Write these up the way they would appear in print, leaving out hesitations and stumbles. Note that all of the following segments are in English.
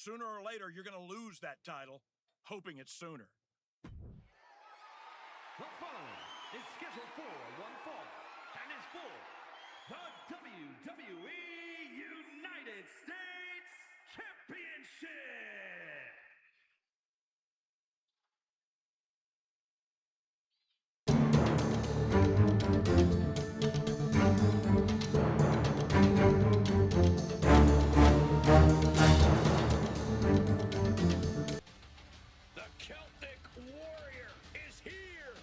sooner or later, you're going to lose that title, hoping it's sooner. The following is scheduled for one fall and is for the WWE United States Championship. The Celtic Warrior is here.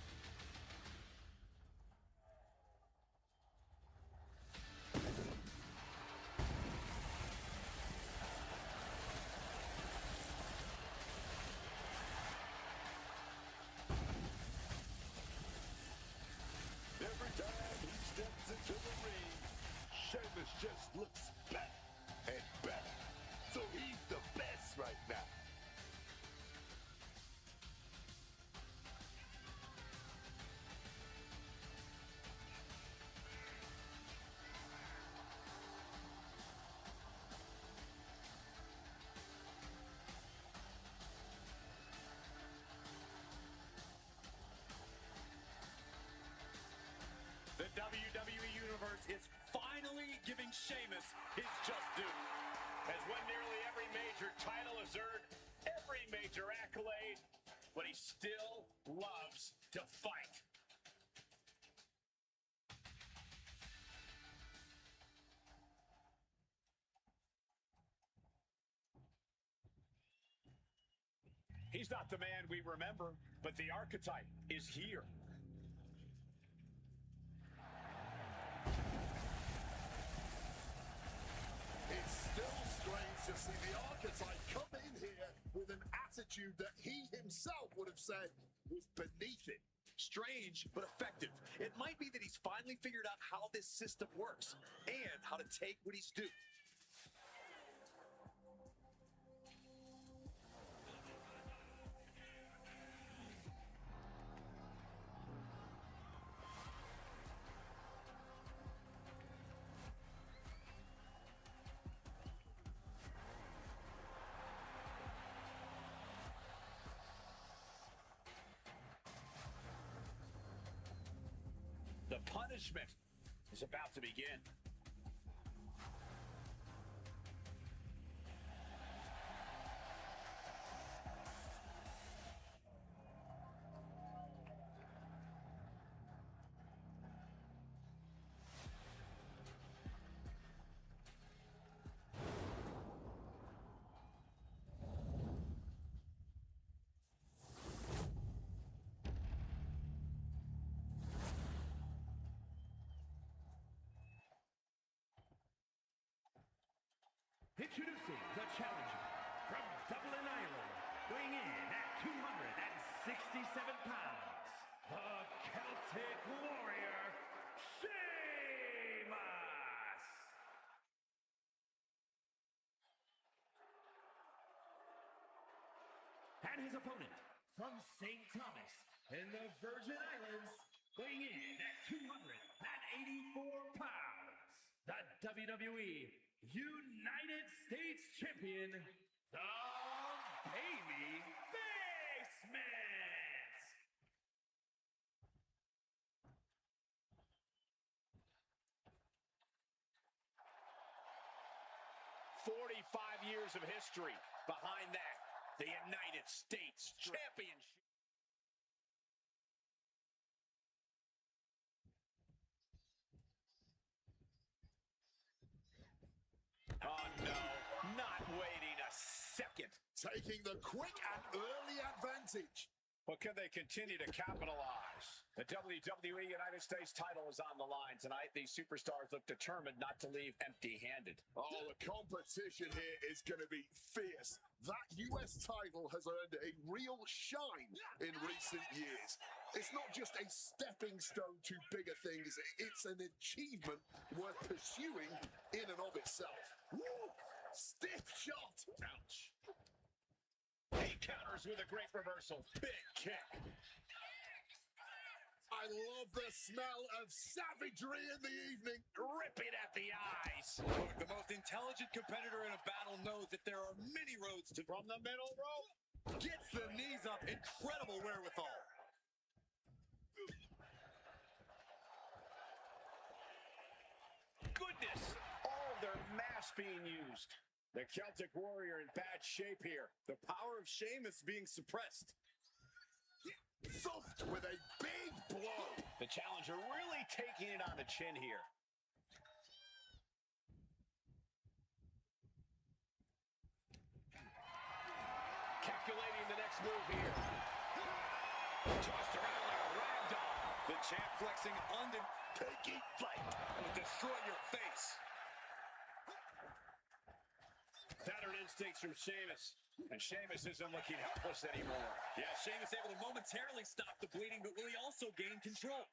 Every time he steps into the ring, Sheamus just looks better and better. So he's the best right now. The WWE Universe is finally giving Sheamus his just due. Has won nearly every major title, has earned every major accolade, but he still loves to fight. He's not the man we remember, but the archetype is here. It's still strange to see the archetype come in here with an attitude that he himself would have said was beneath it. Strange, but effective. It might be that he's finally figured out how this system works and how to take what he's due. The punishment is about to begin. Introducing the challenger from Dublin, Ireland, weighing in at 267 pounds, the Celtic Warrior, Sheamus! And his opponent from St. Thomas in the Virgin Islands, weighing in at 284 pounds, the WWE United States Champion, the Baby Basement! 45 years of history behind that. The United States Championship. Oh no, not waiting a second. Taking the quick and early advantage. But can they continue to capitalize? The WWE United States title is on the line tonight. These superstars look determined not to leave empty-handed. Oh, the competition here is going to be fierce. That US title has earned a real shine in recent years. It's not just a stepping stone to bigger things. It's an achievement worth pursuing in and of itself. Woo! Stiff shot. Ouch. He counters with a great reversal. Big kick. I I love the smell of savagery in the evening. Ripping at the eyes. Look, the most intelligent competitor in a battle knows that there are many roads to... From the middle rope. Gets the knees up. Incredible wherewithal. Goodness. All their mass being used. The Celtic Warrior in bad shape here. The power of Sheamus being suppressed. Thumped with a big blow. The challenger really taking it on the chin here. Calculating the next move here. Tossed around like a rag doll. The champ flexing Taking flight. will destroy your face. Pattern instincts from Sheamus. And Sheamus isn't looking helpless anymore. Yeah, Sheamus able to momentarily stop the bleeding, but will he also gain control?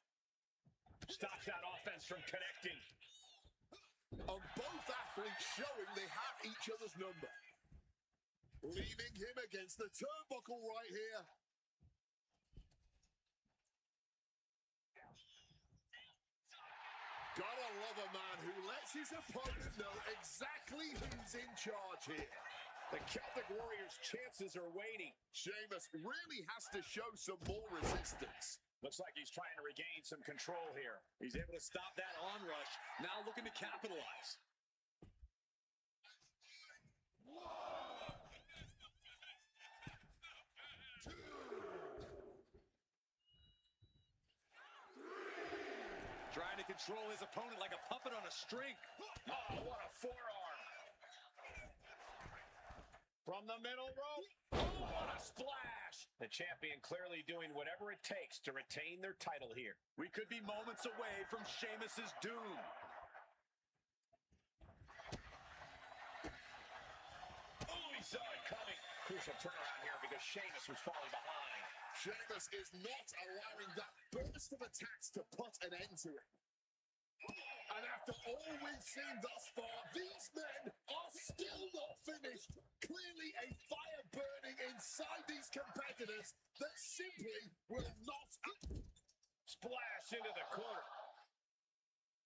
Stops that offense from connecting. Both athletes showing they have each other's number. Leaving him against the turnbuckle right here. Gotta love a man who lets his opponent know exactly who's in charge here. The Celtic Warrior's chances are waning. Sheamus really has to show some more resistance. Looks like he's trying to regain some control here. He's able to stop that onrush. Now looking to capitalize. Trying to control his opponent like a puppet on a string. Oh, what a forearm. From the middle rope. Oh, what a splash. The champion clearly doing whatever it takes to retain their title here. We could be moments away from Sheamus's doom. Oh, he saw it coming. Crucial turnaround here because Sheamus was falling behind. Sheamus is not allowing that burst of attacks to put an end to it. And after all we've seen thus far, these men are still not finished. Clearly a fire burning inside these competitors that simply will not... Splash into the corner.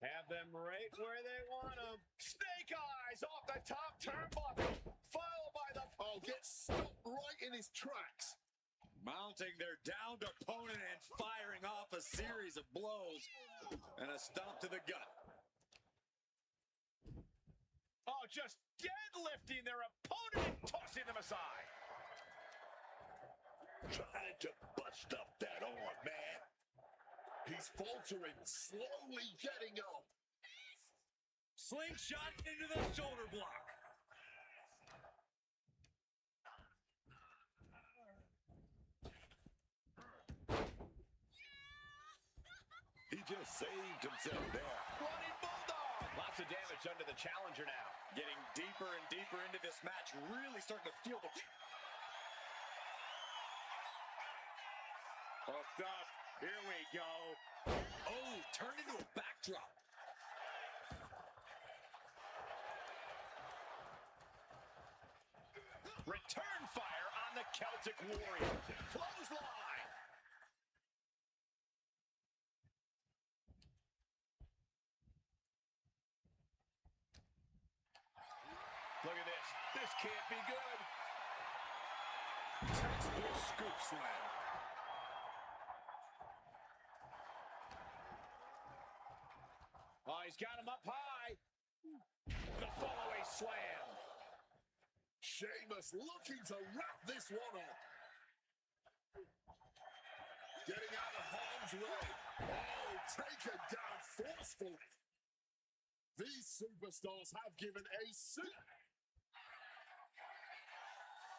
Have them right where they want them. Snake eyes off the top turnbuckle. Followed by the... Oh, gets stopped right in his tracks. Mounting their downed opponent and firing off a series of blows. And a stomp to the gut. Oh, just deadlifting their opponent and tossing them aside. Trying to bust up that arm, man. He's faltering, slowly getting up. Slingshot into the shoulder block. He just saved himself there. Running Bulldog. Lots of damage under the challenger now. Getting deeper and deeper into this match. Really starting to feel the... Hooked up. Here we go. Oh, turned into a backdrop. Return fire on the Celtic Warrior. Clothesline. Look at this. This can't be good. Textbook scoop slam. Oh, he's got him up high. The follow-away slam. Sheamus looking to wrap this one up. Getting out of harm's way. Oh, taken down forcefully. These superstars have given a suit.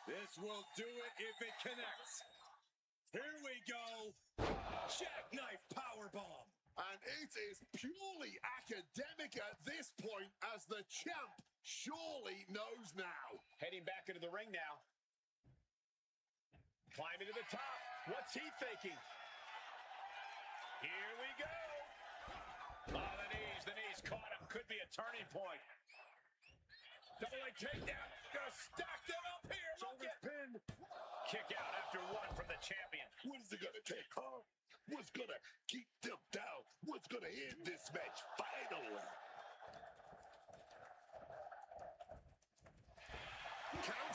This will do it if it connects. Here we go. Jackknife powerbomb. And it is purely academic at this point, as the champ surely knows now. Heading back into the ring now. Climbing to the top. What's he thinking? Here we go. Oh, the knees caught him. Could be a turning point. Double leg takedown. Gonna stack them up here. Look at Pin. kick out after one from the champion. What is it gonna take, huh? What's gonna keep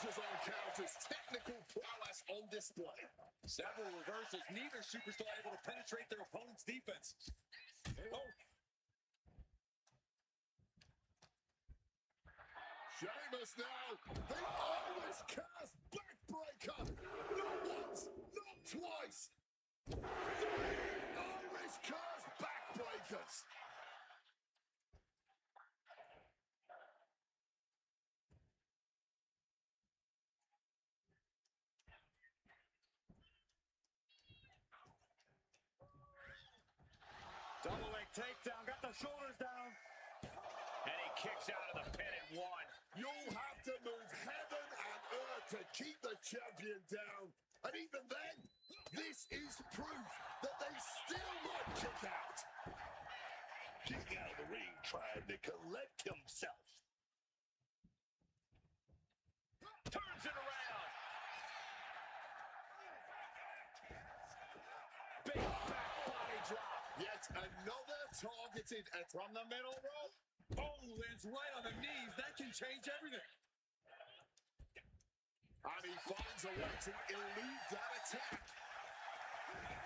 Counters on counters, technical prowess on display. Several reversals, neither superstar able to penetrate their opponent's defense. Oh. Sheamus now, the Irish Curse backbreaker. Not once, not twice. The Irish Curse backbreakers. Double leg takedown, got the shoulders down. And he kicks out of the pin at one. You'll have to move heaven and earth to keep the champion down. And even then, this is proof that they still might kick out. Getting out of the ring, trying to collect himself. Turns it around. Big back body drop. Yet another targeted attack From the middle rope. Oh, lands right on the knees. That can change everything. And he finds a way to elude that attack.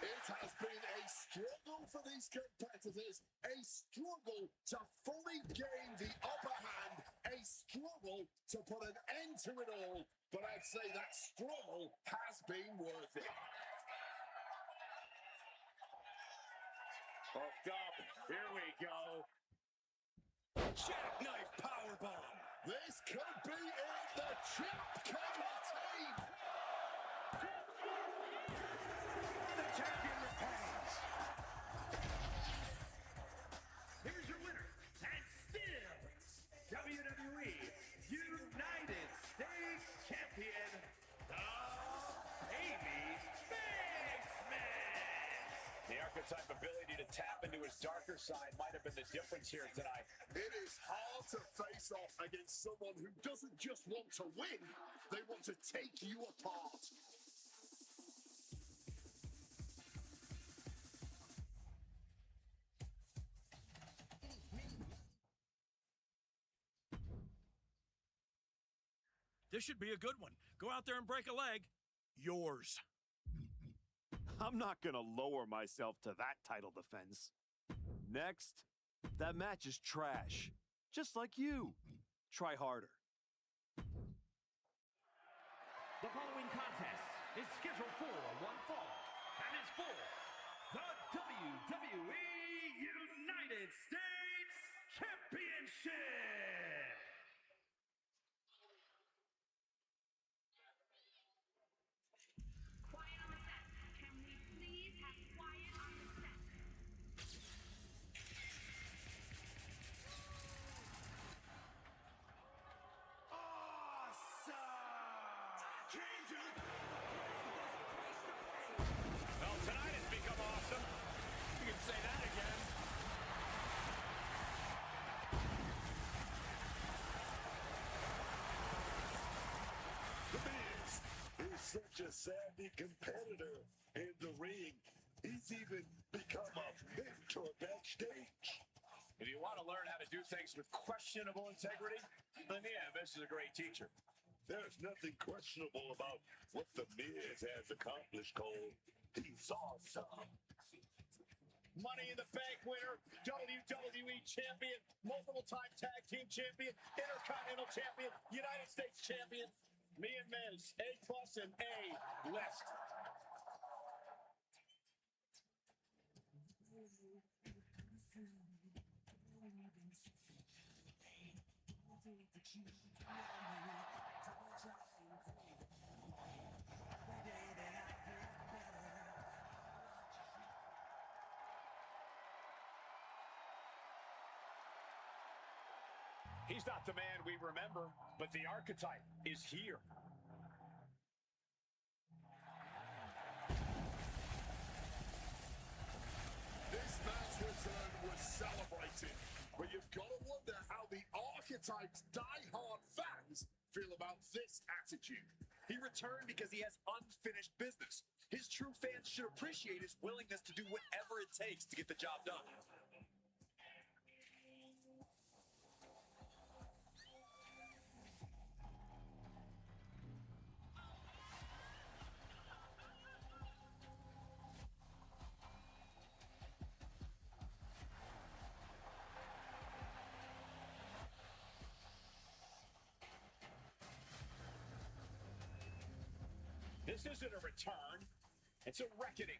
It has been a struggle for these competitors, a struggle to fully gain the upper hand, a struggle to put an end to it all, but I'd say that struggle has been worth it. Hooked up. Here we go. Jackknife powerbomb. This could be it. The champ can retain. The champion retains. Here's your winner, and still WWE United States Champion, the Baby Faceman. The archetype ability to tap into his darker side might have been the difference here tonight. It is hard to face off against someone who doesn't just want to win, they want to take you apart. This should be a good one. Go out there and break a leg. Yours. I'm not gonna lower myself to that title defense. Next, that match is trash. Just like you. Try harder. The following contest is scheduled for one fall and is for the WWE United States Championship. Quiet on the set. Can we please have quiet on the set? Well, tonight has become awesome. You can say that again. The Miz is such a savvy competitor in the ring. He's even become a mentor backstage. If you want to learn how to do things with questionable integrity, then yeah, this is a great teacher. There's nothing questionable about what the Miz has accomplished, Cole. He's awesome. Money in the Bank winner, WWE champion, multiple-time tag team champion, Intercontinental champion, United States champion. Me and Miz, A+ and A list. He's not the man we remember, but the archetype is here. This man's return was celebrated, but you've got to wonder how the archetype's die-hard fans feel about this attitude. He returned because he has unfinished business. His true fans should appreciate his willingness to do whatever it takes to get the job done. This isn't a return. It's a reckoning.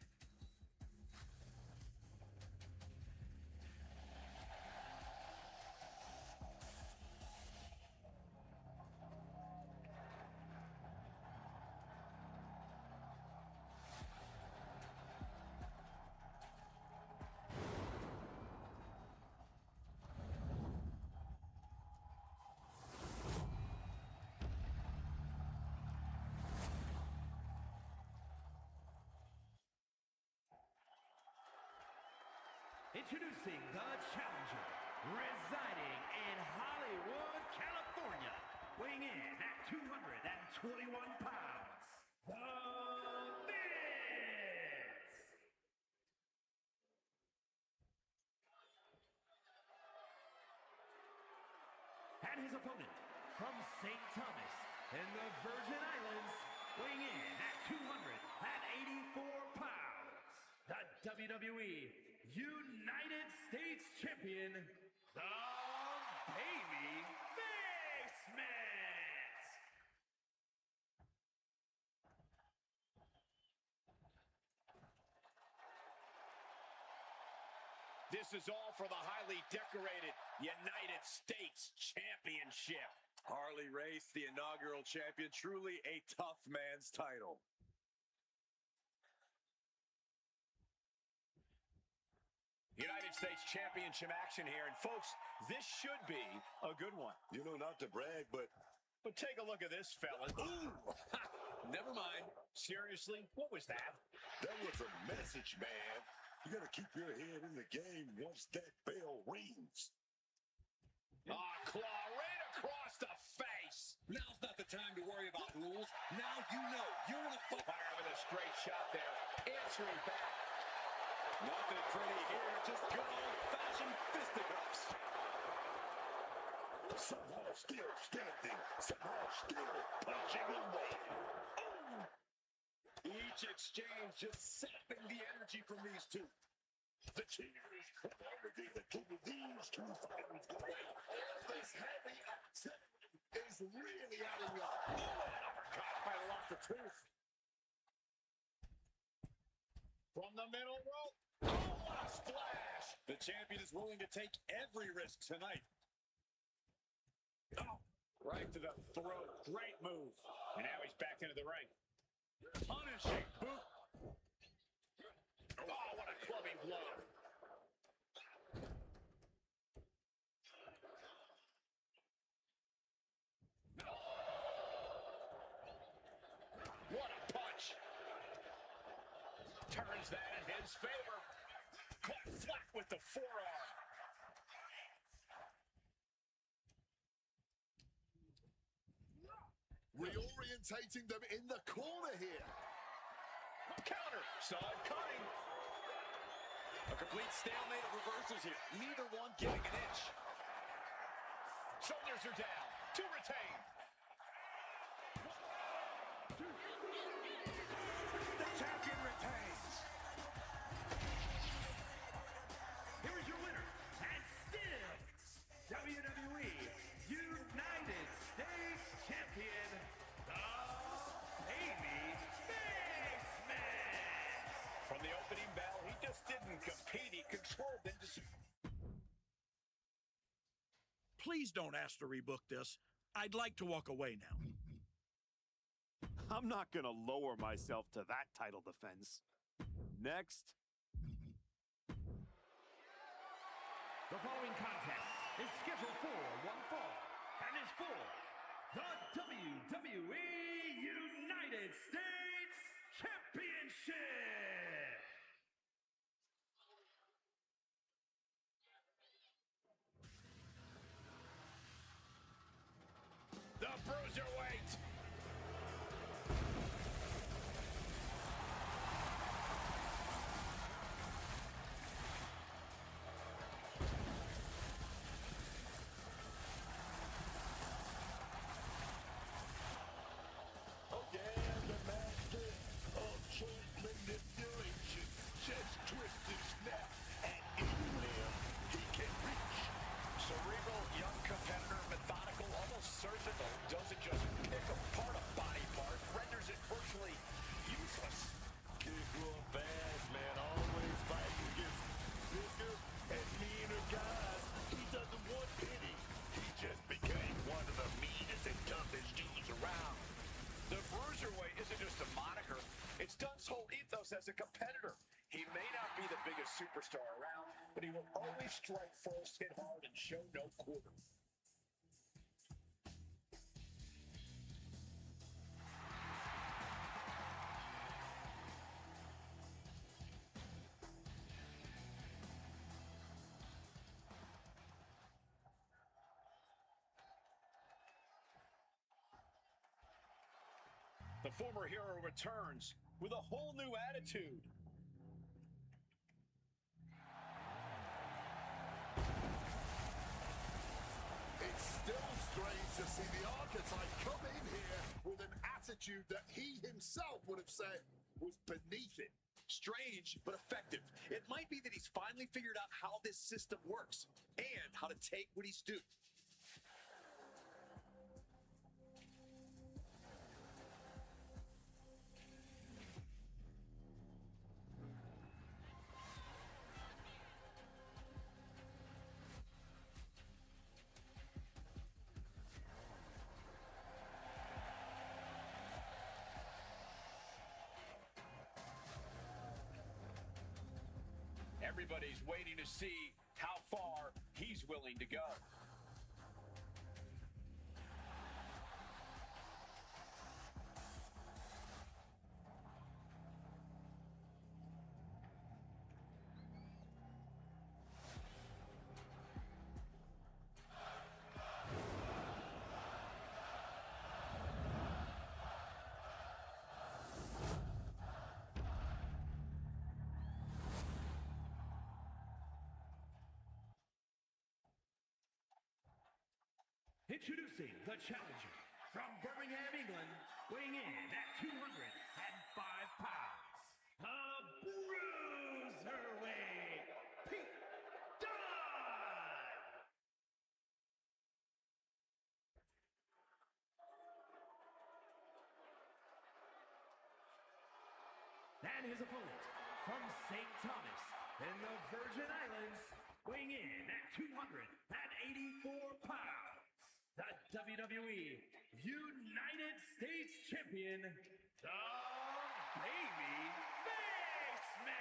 Introducing the challenger, residing in Hollywood, California, weighing in at 221 pounds, The Miz! And his opponent, from St. Thomas in the Virgin Islands, weighing in at 284 pounds, the WWE United States Champion, the Baby Faceman. This is all for the highly decorated United States Championship. Harley Race, the inaugural champion, truly a tough man's title. United States Championship action here. And folks, this should be a good one. You know, not to brag, but take a look at this, fellas. Ooh! Never mind. Seriously, what was that? that was a message, man. You got to keep your head in the game once that bell rings. Claw right across the face. Now's not the time to worry about rules. Now you know. You're in a fight. Fire with a straight shot there. Answering back. Nothing pretty here. Just good old-fashioned fisticuffs. Somehow still standing. Somehow still punching away. Each exchange just sapping the energy from these two. The cheers from everything that keep these two fighters going. This heavy activity is really adding up. Uppercut right off the tooth. From the middle rope. Oh, what a splash! The champion is willing to take every risk tonight. Oh, right to the throat. Great move. And now he's back into the ring. Punishing boot. Oh, what a clubbing blow. What a punch. Turns that in his favor. Caught flat with the forearm. Reorientating them in the corner here. Counter. Saw it coming. A complete stalemate of reversals here. Neither one getting an inch. Shoulders are down. To retain. The champion retains. Here is your winner, and still WWE United States Champion, the Baby Faceman. From the opening bell, he just didn't compete. He controlled it. Please don't ask to rebook this. I'd like to walk away now. I'm not gonna lower myself to that title defense. Next. The following contest is scheduled for one fall and is for the WWE United States Championship. The Bruiserweight. Dunne's whole ethos as a competitor. He may not be the biggest superstar around, but he will always strike first, hit hard, and show no quarter. The former hero returns with a whole new attitude. It's still strange to see the archetype come in here with an attitude that he himself would have said was beneath it. Strange, but effective. It might be that he's finally figured out how this system works and how to take what he's due. Everybody's waiting to see how far he's willing to go. Introducing the challenger from Birmingham, England, weighing in at 205 pounds, a bruiserweight, Pete Dunne! And his opponent from St. Thomas in the Virgin Islands, weighing in at 284 pounds, the WWE United States Champion, the Baby Faceman.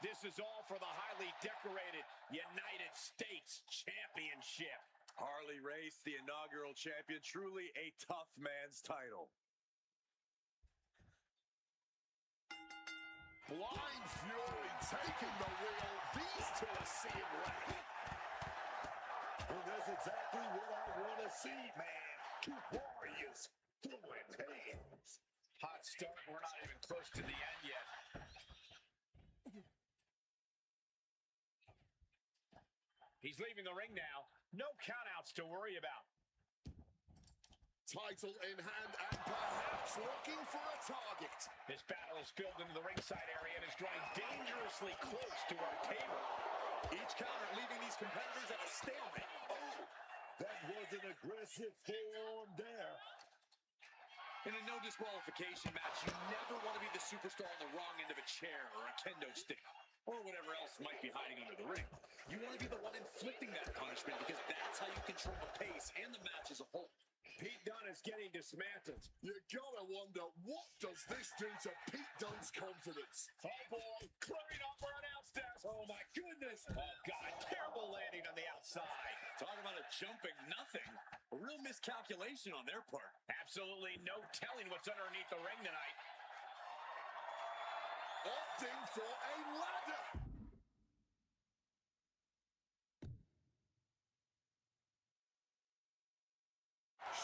This is all for the highly decorated United States Championship. Harley Race, the inaugural champion, truly a tough man's title. Blind Fury taking the wheel. These two are seeing red. Well, that's exactly what I want to see, man. Two warriors throwing hands. Hot start. We're not even close to the end yet. He's leaving the ring now. No countouts to worry about. Title in hand and perhaps looking for a target. This battle is spilled into the ringside area and is drawing dangerously close to our table. Each counter leaving these competitors at a stalemate. Oh, that was an aggressive forearm there. In a no disqualification match, you never want to be the superstar on the wrong end of a chair or a kendo stick or whatever else might be hiding under the ring. You want to be the one inflicting that punishment because that's how you control the pace and the match as a whole. Pete Dunne is getting dismantled. You gotta wonder, what does this do to Pete Dunne's confidence? Oh boy, clearing up our announce desk. Oh my goodness. Oh God, terrible landing on the outside. Talk about a jumping nothing. A real miscalculation on their part. Absolutely no telling what's underneath the ring tonight. Opting for a ladder.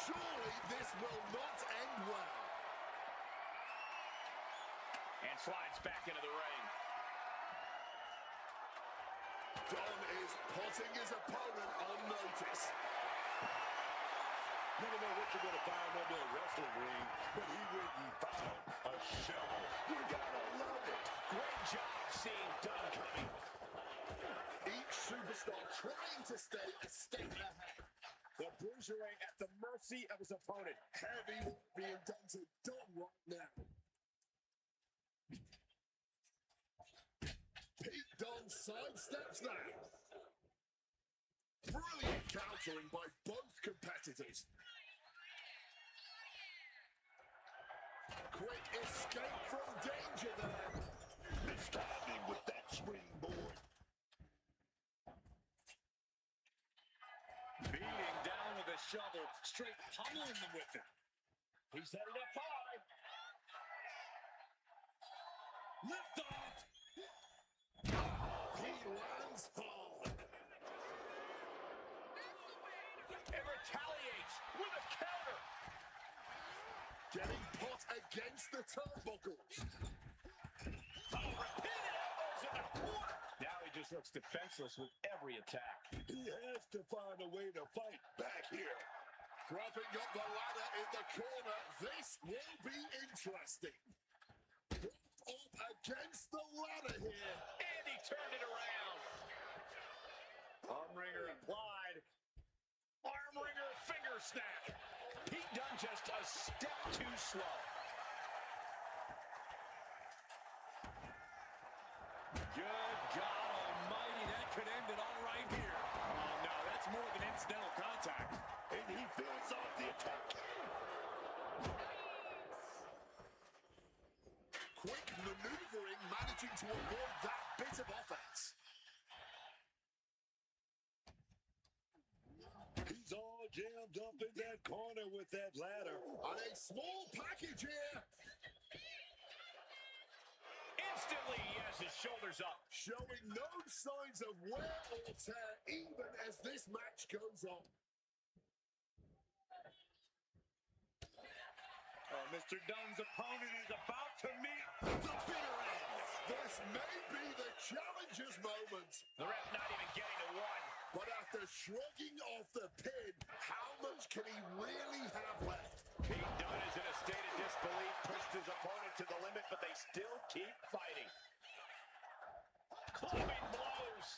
Surely this will not end well. And slides back into the ring. Dunne is putting his opponent on notice. Never know what you're going to find under a wrestling ring, but he went and found a shovel. You gotta love it. Great job seeing Dunne coming. Each superstar trying to stay a step ahead. The bruiserweight at the mercy of his opponent. Heavy work being done to Dunne right now. Pete Dunne sidesteps that. Brilliant countering by both competitors. Quick escape from danger there. Missed timing with that springboard. Beating down with a shovel, straight pummeling them with it. He's headed up high. Lift off. He lands hard. And retaliates with a counter. Getting put against the turnbuckles. Oh, repeated elbows in the corner. Now he just looks defenseless with every attack. He has to find a way to fight back here. Propping up the ladder in the corner. This will be interesting. Up against the ladder here. And he turned it around. Armringer applied. Armringer finger snap. He done just a step too slow. Good God almighty, that could end it all right here. Oh, no, that's more than incidental contact. And he builds off the attack. Quick maneuvering, managing to avoid that bit of offense. He's all jammed up in that corner with that ladder. And a small package here. Instantly, he has his shoulders up. Showing no signs of wear or tear even as this match goes on. Oh, Mr. Dunn's opponent is about to meet The bitter end. This may be the challenger's moment. the ref, not even getting to one. But after shrugging off the pin, how much can he really have left? Pete Dunne is in a state of disbelief, pushed his opponent to the limit, but they still keep fighting. Clubbing blows.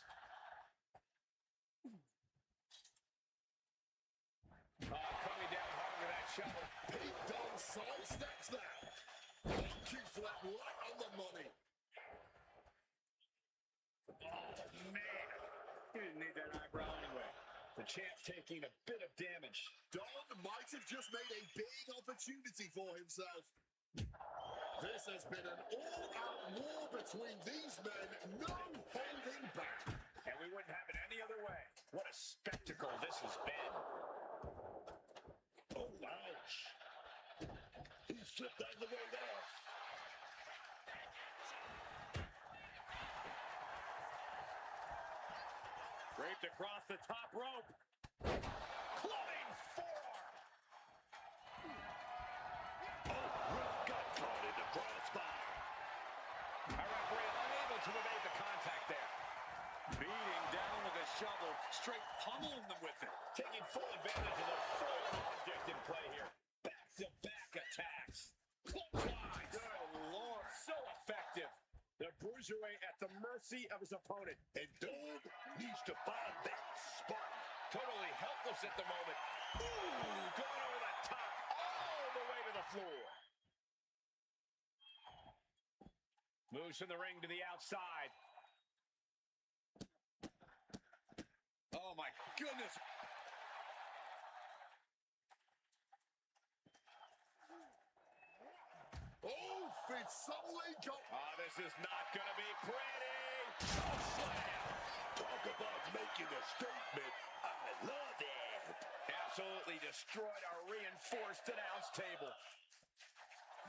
Coming down hard with that shovel. Pete Dunne sidesteps that. Monkey flip right on the money. Oh, man. He didn't need that eyebrow anyway. The champ taking a bit of damage. Dunne might have just made a big opportunity for himself. This has been an all-out war between these men. No holding back. And we wouldn't have it any other way. What a spectacle this has been. Oh, ouch. He slipped out of the way there. Draped across the top rope. Clubbing forearm. Oh, Rick got caught in the crossbar. Our referee unable to evade the contact there. Beating down with a shovel, straight pummeling them with it. Taking full advantage of the full object in play here. Back-to-back attacks. Clothesline. Good Lord, so effective. The bruiserweight at the mercy of his opponent. And Dunne needs to find that spot. Totally helpless at the moment. Ooh, going over the top, all the way to the floor. Moves from the ring to the outside. Oh, my goodness. Oh, Fitz suddenly got... This is not going to be pretty. Slam. Talk about making a statement. I love it. Absolutely destroyed our reinforced announce table.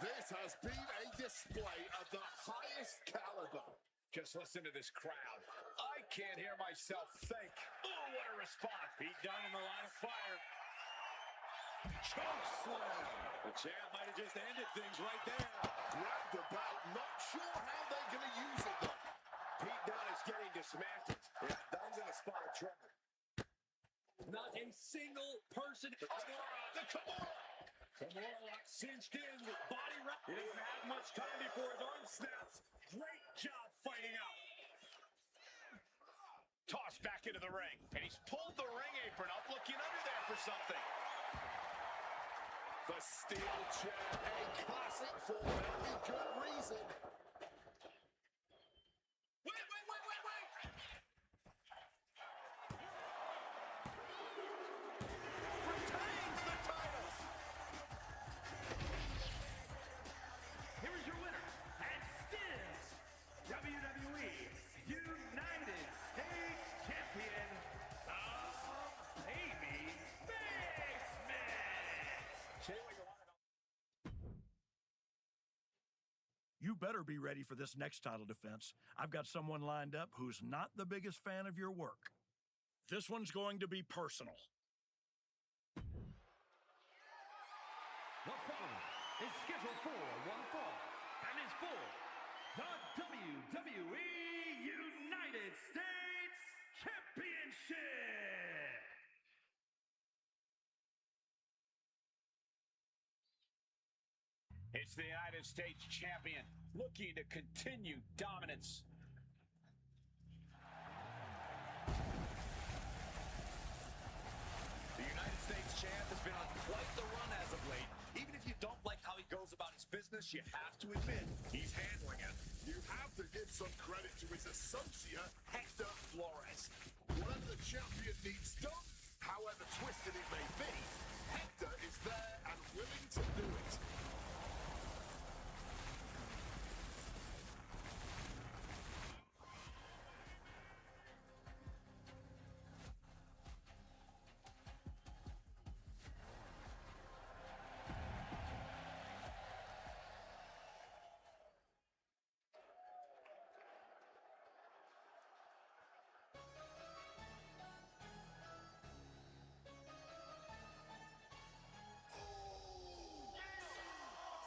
This has been a display of the highest caliber. Just listen to this crowd. I can't hear myself think. Oh, what a response. Pete Dunne in the line of fire. Choke slam. The champ might have just ended things right there. Grab the belt, not sure how they're going to use it though. Pete Dunne is getting dismantled. Yeah, Dunne's in a spot of trouble. Not a single person. The Kimura. Kimura cinched in with body wrap. He doesn't have much time before his arm snaps. Great job fighting out. Tossed back into the ring. And he's pulled the ring apron up, looking under there for something. The steel chair, a classic for very good reason. Wait. better be ready for this next title defense. I've got someone lined up who's not the biggest fan of your work. This one's going to be personal. The following is scheduled for one fall and is for the WWE United States Championship. It's the United States champion looking to continue dominance. The United States champ has been on quite the run as of late. Even if you don't like how he goes about his business, you have to admit he's handling it. You have to give some credit to his associate, Hector Flores. Whatever the champion needs done, however twisted it may be, Hector is there and willing to do it.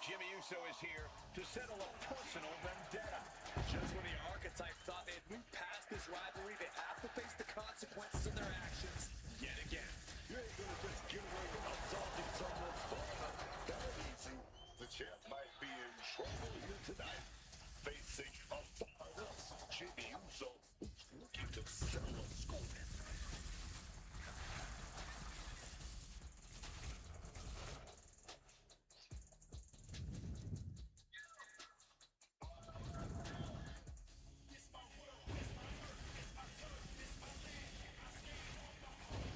Jimmy Uso is here to settle a personal vendetta. Just when the Archetype thought they had moved past this rivalry, they have to face the consequences of their actions yet again. You ain't gonna just get away with assaulting someone's father that easy. The champ might be in trouble here tonight. Facing a fired-up Jimmy Uso, who's looking to settle a score.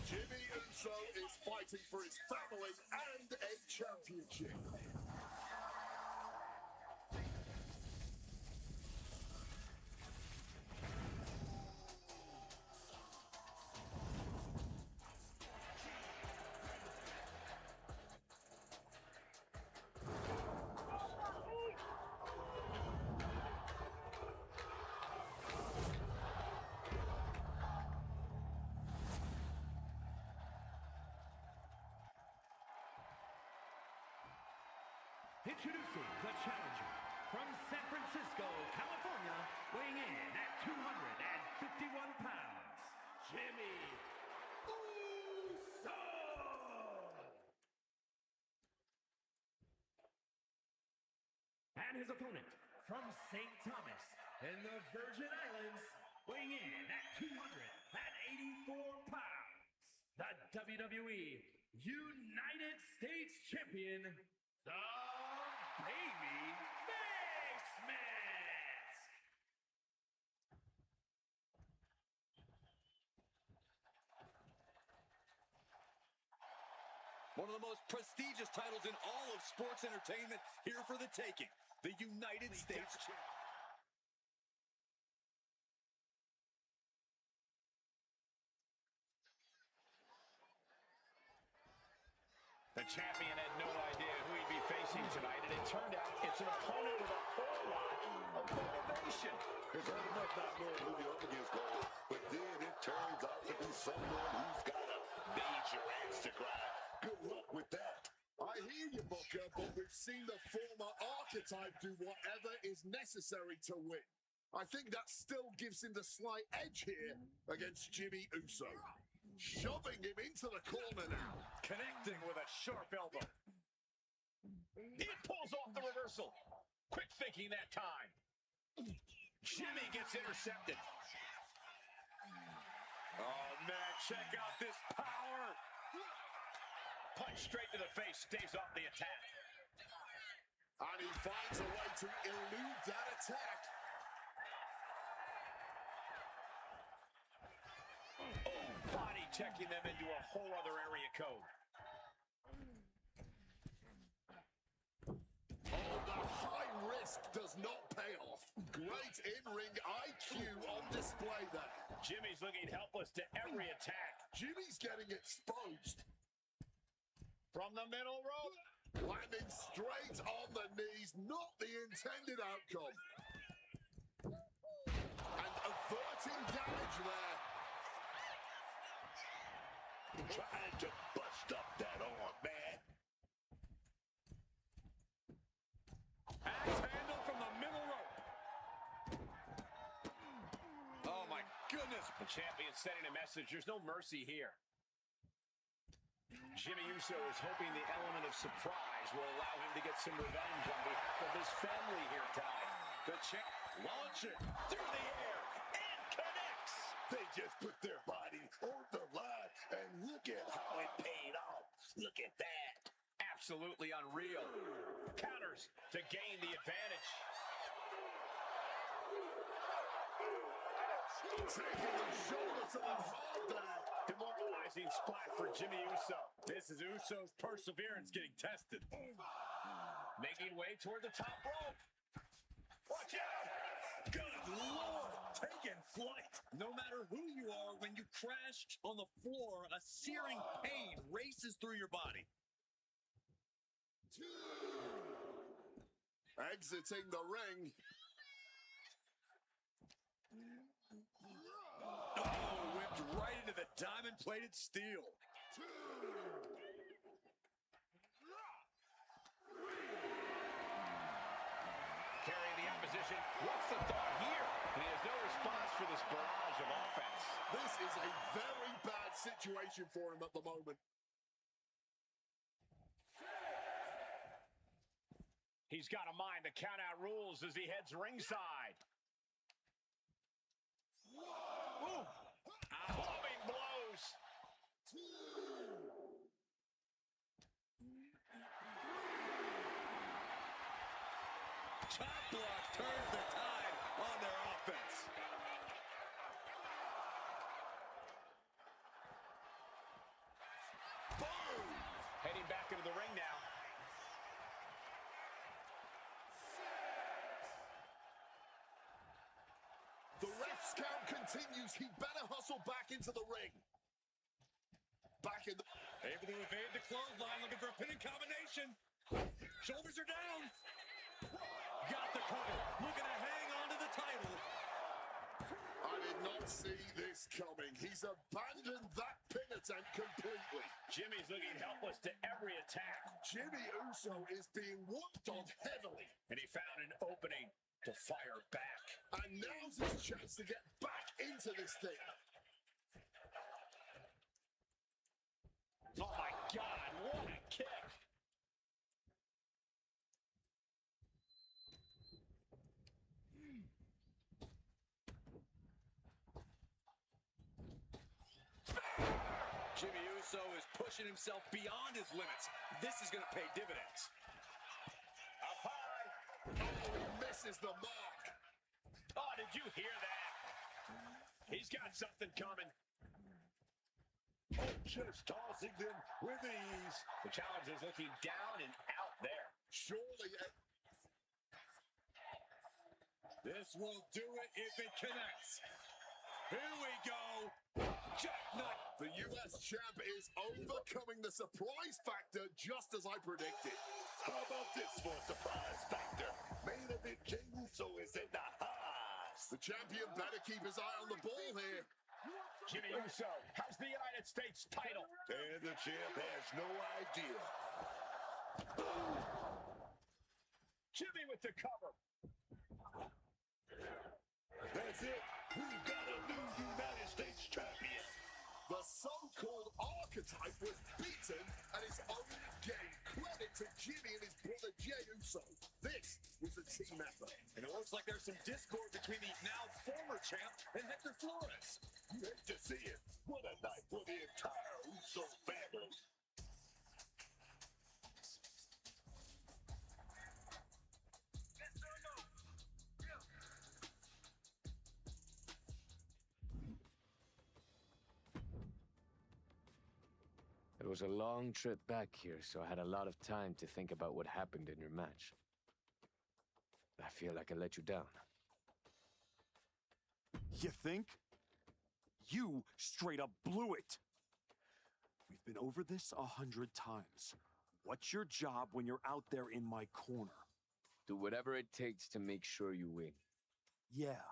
Jimmy Uso is fighting for his family and a championship. Introducing the challenger from San Francisco, California, weighing in at 251 pounds, Jimmy Uso! And his opponent from St. Thomas in the Virgin Islands, weighing in at 284 pounds, the WWE United States Champion, the Baby Facemas! One of the most prestigious titles in all of sports entertainment here for the taking. The United States champion. The champion had no idea who he'd be facing tonight, and it turned out it's an opponent with a whole lot of motivation. It's hard enough not knowing who you're up against, Cole, but then it turns out to be someone who's got a major axe to grind. Good luck with that. I hear you, Booker, but we've seen the former Archetype do whatever is necessary to win. I think that still gives him the slight edge here against Jimmy Uso. Shoving him into the corner now. Connecting with a sharp elbow. He pulls off the reversal. Quick thinking that time. Jimmy gets intercepted. Oh, man, check out this power. Punch straight to the face, stays off the attack. And he finds a way to elude that attack. Oh, body checking them into a whole other area code. Oh, the high risk does not pay off. Great in-ring IQ on display there. Jimmy's looking helpless to every attack. Jimmy's getting exposed. From the middle rope. Landing straight on the knees, not the intended outcome. And averting damage there. Trying to bust up that arm, man. Axe handle from the middle rope. Oh, my goodness. The champion sending a message. There's no mercy here. Jimmy Uso is hoping the element of surprise will allow him to get some revenge on behalf of his family here tonight. The champ launching through the air and connects. They just put their body on the line, and look at how it paid off. Look at that. Absolutely unreal. Counters to gain the advantage. Taking the shoulder to the heart there. Demoralizing spot for Jimmy Uso. This is Uso's perseverance getting tested. Making way toward the top rope. Watch out! Good Lord, taking flight. No matter who you are, when you crash on the floor, a searing pain races through your body. Exiting the ring. Oh, whipped right into the diamond-plated steel. Carrying the opposition. What's the thought here? He has no response for this barrage of offense. This is a very bad situation for him at the moment. He's got to mind the count-out rules as he heads ringside. Ooh. Bombing blows. Chop block turns the tide on their offense. Boom! Heading back into the ring now. The ref's count continues. He better hustle back into the ring. Back in the... Able to evade the clothesline, looking for a pinning combination. Shoulders are down. Got the cover, looking to hang on to the title. I did not see this coming. He's abandoned that pin attempt completely. Jimmy's looking helpless to every attack. Jimmy Uso is being worked on heavily. And he found an opening to fire back. And now's his chance to get back into this thing. Oh my God, what a kick. Jimmy Uso is pushing himself beyond his limits. This is going to pay dividends. Up high. Oh, he misses the mark. Oh, did you hear that? He's got something coming. Just tossing them with ease. The challenge is looking down and out there. Surely... This will do it if it connects. Here we go. Jackknife. The U.S. champ is overcoming the surprise factor just as I predicted. How about this for a surprise factor? Main event Jey Uso is in the house. The champion better keep his eye on the ball here. Jimmy Uso has the United States title. And the champ has no idea. Jimmy with the cover. That's it. We've got a new United States champion. The so-called archetype was beaten at his own game. Credit to Jimmy and his brother Jey Uso. This was a team effort. And it looks like there's some discord between the now former champ and Hector Flores. You hate to see it. What a night for the entire Uso family. It was a long trip back here, so I had a lot of time to think about what happened in your match. I feel like I let you down. You think? You straight up blew it. We've been over this 100 times. What's your job when you're out there in my corner? Do whatever it takes to make sure you win. Yeah.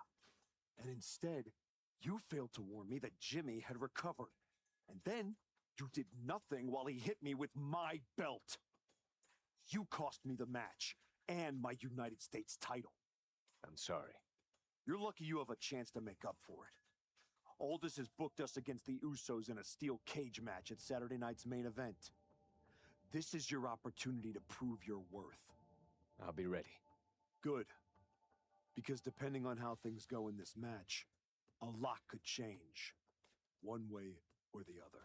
And instead, you failed to warn me that Jimmy had recovered. And then, you did nothing while he hit me with my belt. You cost me the match and my United States title. I'm sorry. You're lucky you have a chance to make up for it. Aldous has booked us against the Usos in a steel cage match at Saturday night's main event. This is your opportunity to prove your worth. I'll be ready. Good. Because depending on how things go in this match, a lot could change. One way or the other.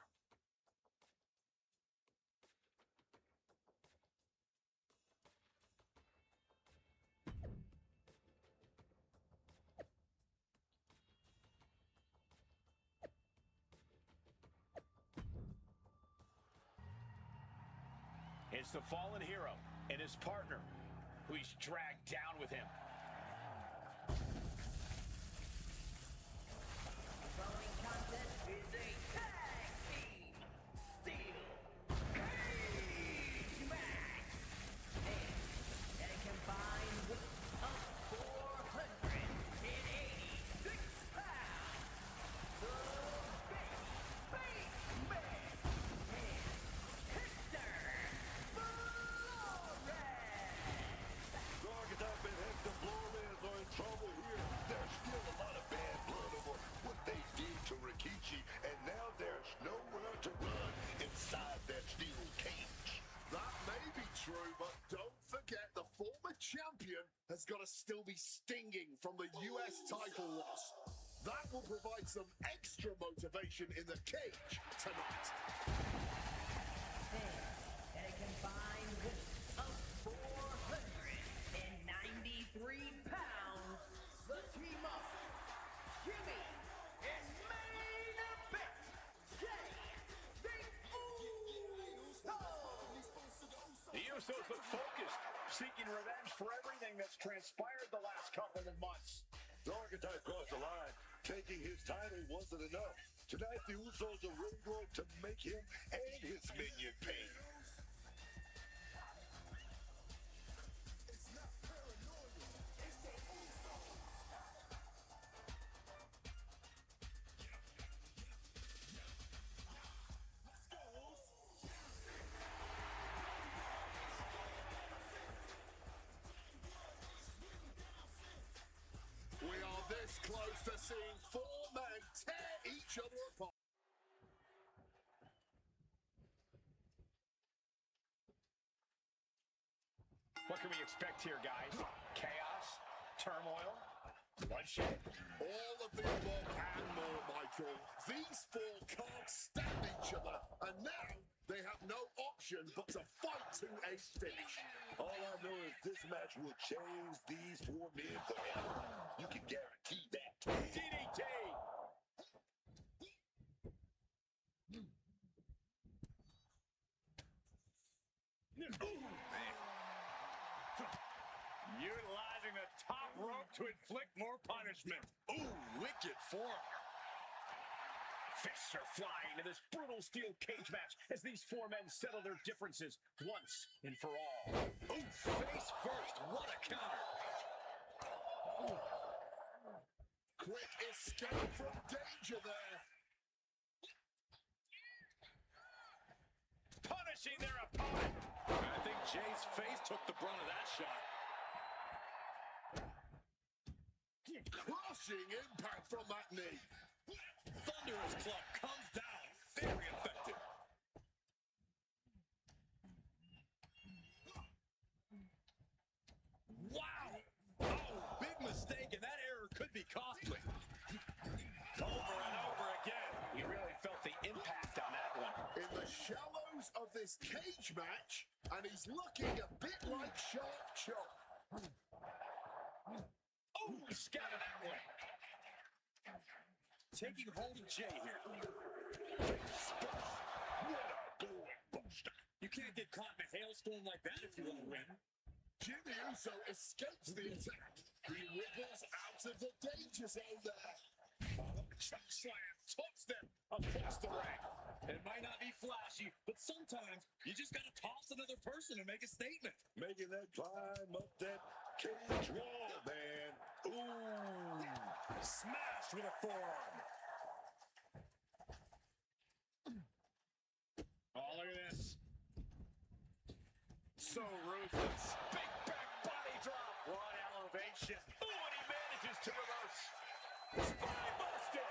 It's the fallen hero and his partner, who he's dragged down with him. Following contest is a tag team steel cage match. And a combined weight of 486 pounds. The Baseman and Hector Flores. Archetype and Hector Flores are in trouble here. There's still a lot of bad blood over what they did to Rikichi, and now there's nowhere to run inside that steel cage. That may be true, but don't forget the former champion has got to still be stinging from the US title loss. That will provide some extra motivation in the cage tonight. And a combined weight of 493 pounds. The team up, Jimmy and main event, Jay the Uso. The Usos look focused, seeking revenge for everything that's transpired the last couple of months. The Archetype crossed the line. Taking his title wasn't enough. Tonight, the Usos are really going to make him and his minion pay. We are this close to seeing four men tear each other apart. What can we expect here, guys? Chaos? Turmoil? Bloodshed? All of the above and more, Michael. These four can't stand each other, and now they have no option but to fight to a finish. All I know is this match will change these four men forever. You can guarantee that. DDT! Utilizing the top rope to inflict more punishment. Ooh, wicked form. Fists are flying in this brutal steel cage match as these four men settle their differences once and for all. Ooh, face first. What a counter. Quick escape from danger there. Punishing their opponent. I think Jay's face took the brunt of that shot. Crushing impact from that knee. Thunderous club comes down. Very effective. Wow. Oh, big mistake, and that error could be costly. Over and over again. You really felt the impact on that one. In the shallows of this cage match, and he's looking a bit like Shark Chop. Oh, scattered that one. Taking hold of Jay here. You can't get caught in a hailstorm like that if you want to win. Jimmy Uso escapes the attack. He wriggles out of the danger zone there. Chuck slam toss them across the ring. It might not be flashy, but sometimes you just gotta toss another person to make a statement. Making that climb up that cage wall, man. Ooh. Smashed with a forearm. Oh, look at this. So ruthless. Big back body drop. One elevation. Ooh, and he manages to reverse. Spine busted.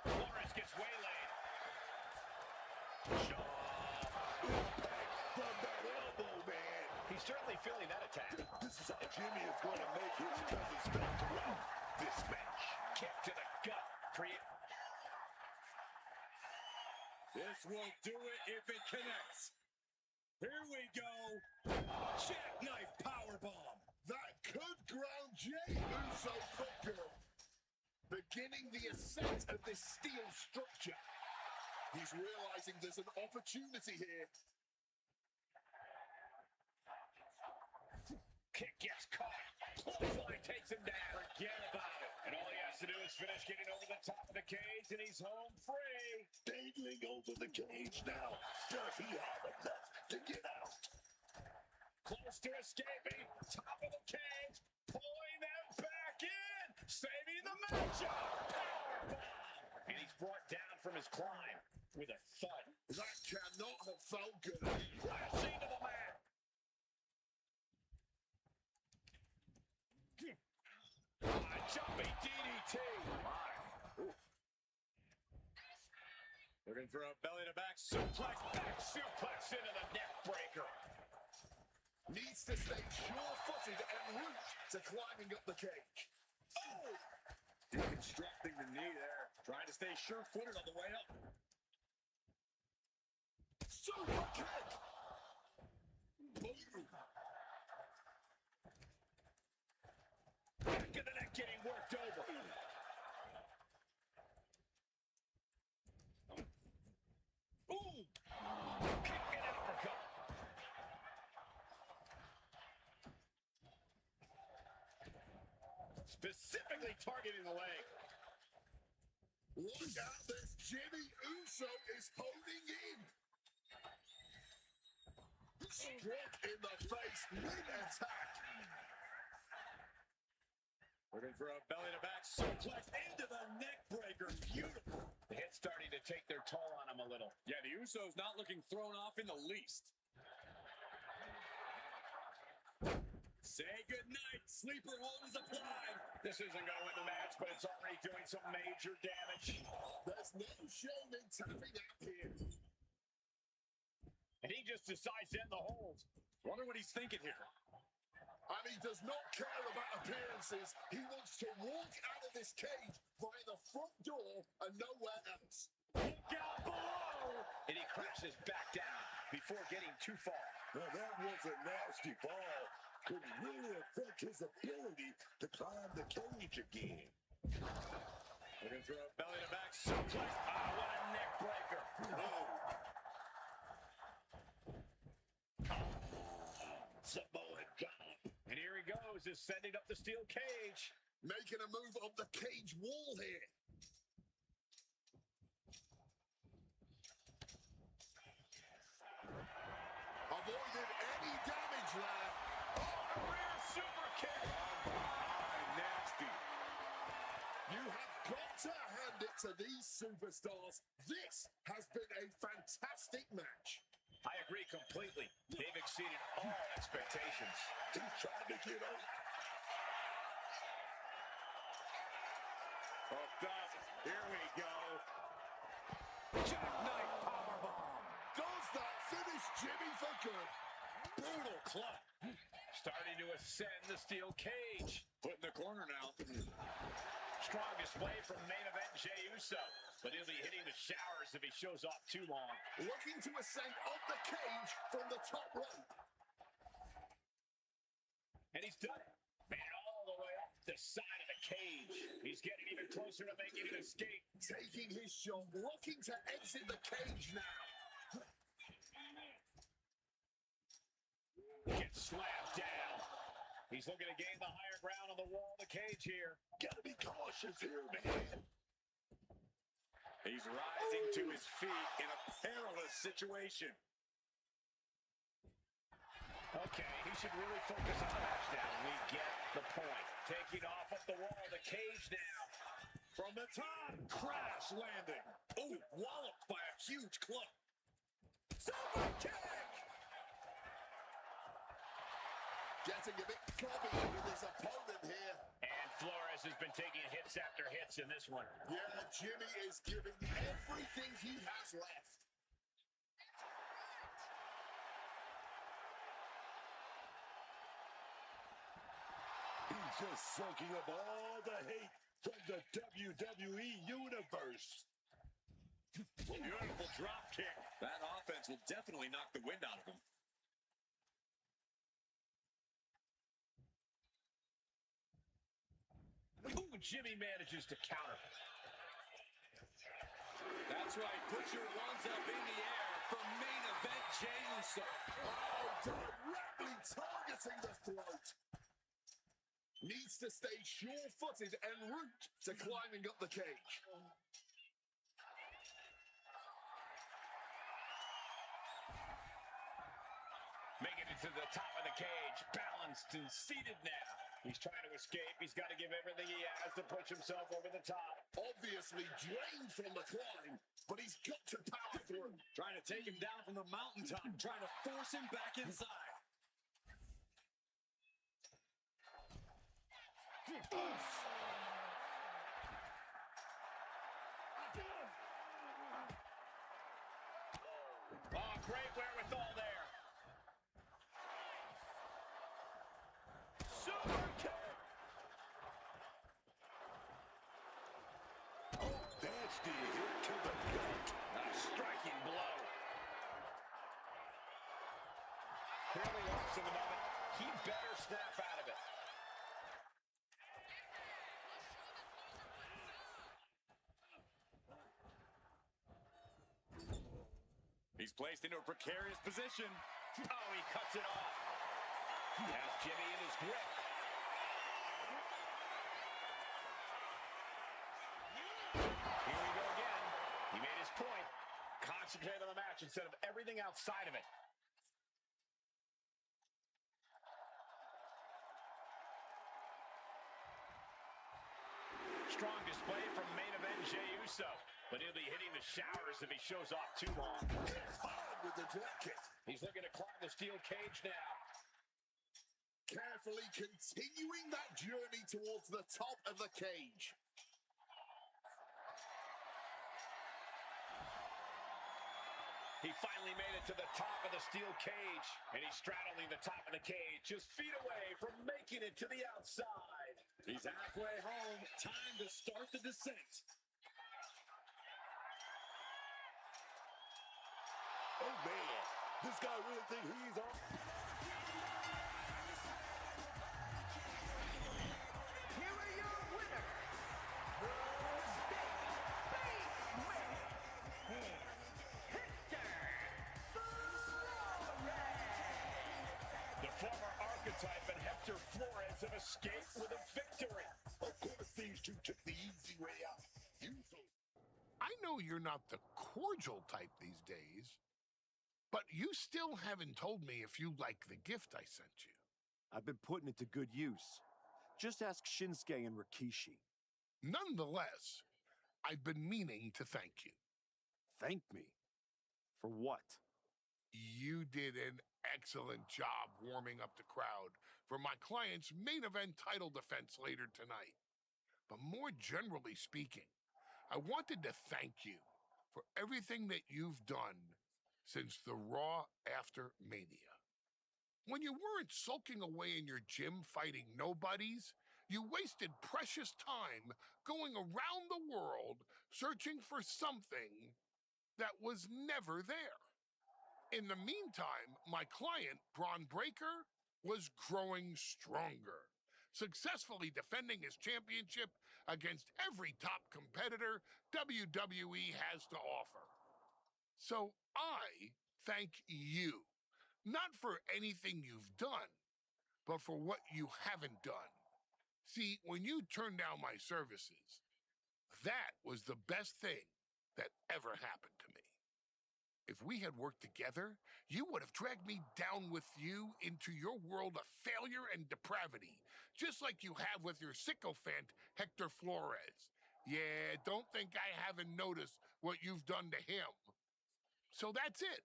Flores gets waylaid. Shaw. Impact from that elbow, man. He's certainly feeling that attack. This is how Jimmy is going to make his presence felt throughout this match. Kick to the gut. This will do it if it connects. Here we go. Jackknife powerbomb. That could ground Jey Uso for good. Beginning the ascent of this steel structure. He's realizing there's an opportunity here. Kick gets caught. Clothesline takes him down. Forget about it. And all he has to do is finish getting over the top of the cage, and he's home free. Dangling over the cage now. Does he have enough to get out? Close to escaping. Top of the cage. Pulling them back in. Saving the matchup. Powerbomb. And he's brought down from his climb with a thud. That cannot have felt good. Crashing to the mat. Jumping DDT. Looking for a belly-to-back suplex. Back suplex into the neck breaker. Needs to stay sure-footed en route to climbing up the cage. Oh! Deconstructing the knee there. Trying to stay sure-footed on the way up. Super kick! Boom! Back of the neck getting worked over. Ooh! Kick and uppercut. Specifically targeting the leg. Look out, this Jimmy Uso is holding in. Struck in the face mid-attack. Looking for a belly-to-back suplex into the neck breaker. Beautiful. The hit's starting to take their toll on him a little. Yeah, the Usos not looking thrown off in the least. Say goodnight. Sleeper hold is applied. This isn't going to win the match, but it's already doing some major damage. There's no shame in tapping out here. And he just decides to end the hold. Wonder what he's thinking here. And he does not care about appearances. He wants to walk out of this cage via the front door and nowhere else. Look out below! And he crashes back down before getting too far. Now that was a nasty fall. Could really affect his ability to climb the cage again. Looking for a belly-to-back suplex. Ah, what a neck breaker. Samoan drop. And here he goes, ascending up the steel cage. Making a move up the cage wall here. Avoided any damage there. Oh, a rear super kick. Nasty. You have got to hand it to these superstars. This has been a fantastic match. I agree completely. They've exceeded all expectations. He's trying to get up. Hooked up. Here we go. Jackknife powerbomb. Does that finish Jimmy for good? Brutal club. Starting to ascend the steel cage. Put in the corner now. Strong display from main event Jey Uso. But he'll be hitting the showers if he shows off too long. Looking to ascend up the cage from the top rope. And he's done it. Made it all the way up the side of the cage. He's getting even closer to making an escape. Taking his shot, looking to exit the cage now. Gets slammed down. He's He's looking to gain the higher ground on the wall of the cage here. Gotta be cautious here, man. He's rising to his feet in a perilous situation. Okay, he should really focus on the match now. We get the point. Taking off up the wall of the cage now. From the top, crash landing. Oh, walloped by a huge club. Super kick! Getting a bit cocky with his opponent here. And Flores has been taking hits after hits in this one. Yeah, Jimmy is giving everything he has left. He's just soaking up all the hate from the WWE Universe. Beautiful drop kick. That offense will definitely knock the wind out of him. Ooh, Jimmy manages to counter. That's right. Put your ones up in the air for main event Jey Uso. Oh, directly targeting the throat. Needs to stay sure-footed en route to climbing up the cage. Making it to the top of the cage, balanced and seated now. He's trying to escape. He's got to give everything he has to push himself over the top. Obviously drained from the climb, but he's got to power through. Trying to take him down from the mountaintop, trying to force him back inside. Oh, great wherewithal there. Super kick! Oh, that's the hit to the gut. A striking blow. Clearly hurts in the moment. He better snap out of it. He's placed into a precarious position. Oh, he cuts it off. He has Jimmy in his grip. Here we go again. He made his point. Concentrate on the match instead of everything outside of it. Strong display from main event Jey Uso. But he'll be hitting the showers if he shows off too long. Hard with the drop kick. He's looking to climb the steel cage now. Carefully continuing that journey towards the top of the cage. He finally made it to the top of the steel cage. And he's straddling the top of the cage, just feet away from making it to the outside. He's halfway home. Time to start the descent. Oh, man. This guy really think he's on. Here are your winners, the Hector Flores. The former archetype and Hector Flores have escaped with a victory. Of course, these two took the easy way out. I know you're not the cordial type these days, but you still haven't told me if you like the gift I sent you. I've been putting it to good use. Just ask Shinsuke and Rikishi. Nonetheless, I've been meaning to thank you. Thank me? For what? You did an excellent job warming up the crowd for my client's main event title defense later tonight. But more generally speaking, I wanted to thank you for everything that you've done since the Raw after Mania. When you weren't sulking away in your gym fighting nobodies, you wasted precious time going around the world searching for something that was never there. In the meantime, my client, Braun Breaker, was growing stronger, successfully defending his championship against every top competitor WWE has to offer. So I thank you, not for anything you've done, but for what you haven't done. See, when you turned down my services, that was the best thing that ever happened to me. If we had worked together, you would have dragged me down with you into your world of failure and depravity, just like you have with your sycophant, Hector Flores. Yeah, don't think I haven't noticed what you've done to him. So that's it.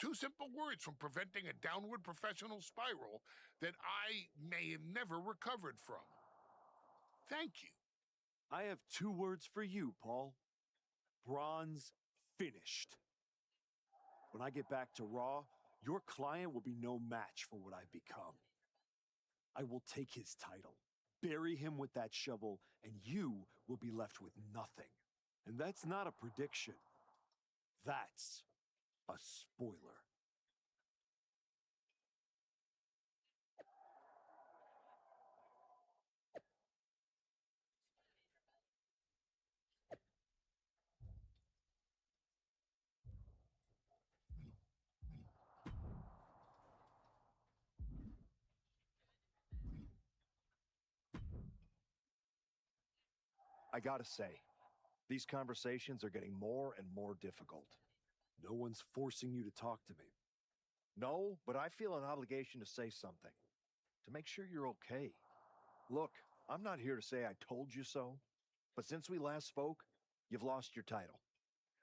2 simple words from preventing a downward professional spiral that I may have never recovered from. Thank you. I have 2 words for you, Paul. Bronze finished. When I get back to Raw, your client will be no match for what I've become. I will take his title, bury him with that shovel, and you will be left with nothing. And that's not a prediction. That's a spoiler. I gotta say, these conversations are getting more and more difficult. No one's forcing you to talk to me. No, but I feel an obligation to say something, to make sure you're okay. Look, I'm not here to say I told you so, but since we last spoke, you've lost your title.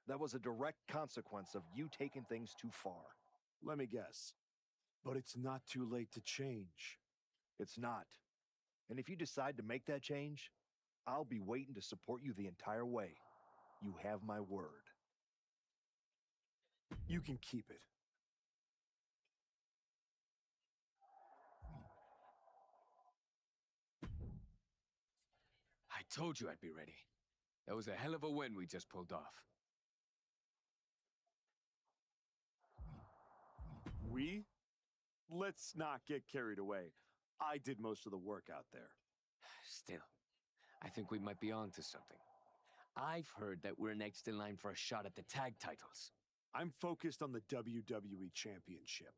That was a direct consequence of you taking things too far. Let me guess. But it's not too late to change. It's not. And if you decide to make that change, I'll be waiting to support you the entire way. You have my word. You can keep it. I told you I'd be ready. That was a hell of a win we just pulled off. We? Let's not get carried away. I did most of the work out there. Still, I think we might be on to something. I've heard that we're next in line for a shot at the tag titles. I'm focused on the WWE Championship.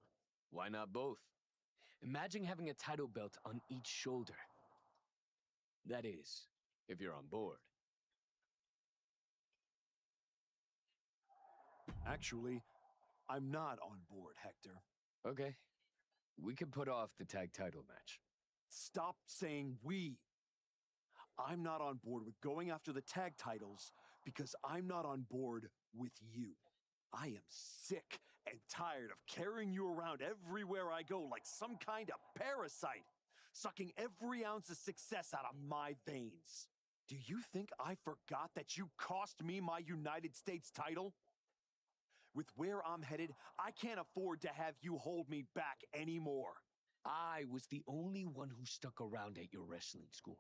Why not both? Imagine having a title belt on each shoulder. That is, if you're on board. Actually, I'm not on board, Hector. Okay. We can put off the tag title match. Stop saying we. I'm not on board with going after the tag titles because I'm not on board with you. I am sick and tired of carrying you around everywhere I go like some kind of parasite, sucking every ounce of success out of my veins. Do you think I forgot that you cost me my United States title? With where I'm headed, I can't afford to have you hold me back anymore. I was the only one who stuck around at your wrestling school.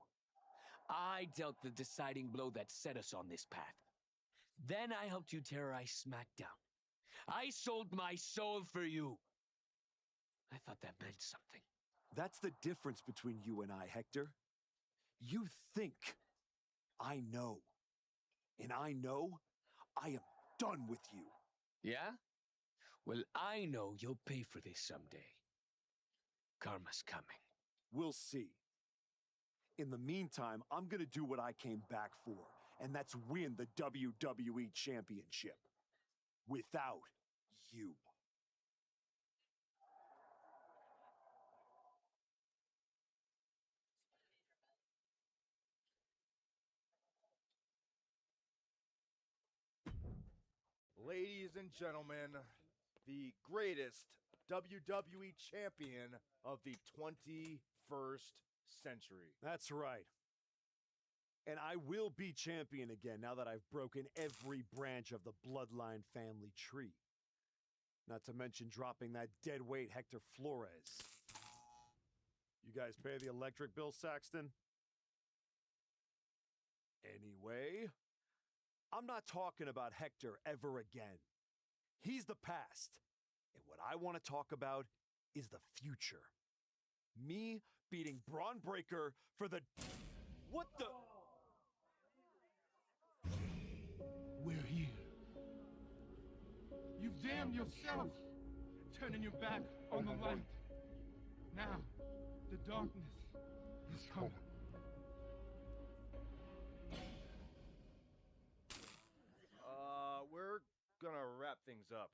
I dealt the deciding blow that set us on this path. Then I helped you terrorize SmackDown. I sold my soul for you. I thought that meant something. That's the difference between you and I, Hector. You think I know. And I know I am done with you. Yeah? Well, I know you'll pay for this someday. Karma's coming. We'll see. In the meantime, I'm gonna do what I came back for, and that's win the WWE Championship. Without you. Ladies and gentlemen, the greatest WWE champion of the 21st century. That's right. And I will be champion again now that I've broken every branch of the Bloodline family tree. Not to mention dropping that deadweight Hector Flores. You guys pay the electric bill, Saxton? Anyway, I'm not talking about Hector ever again. He's the past. And what I want to talk about is the future. Me beating Braun Breaker for the... What the... We're here. You've damned yourself, turning your back on the light. Now, The darkness is coming. We're gonna wrap things up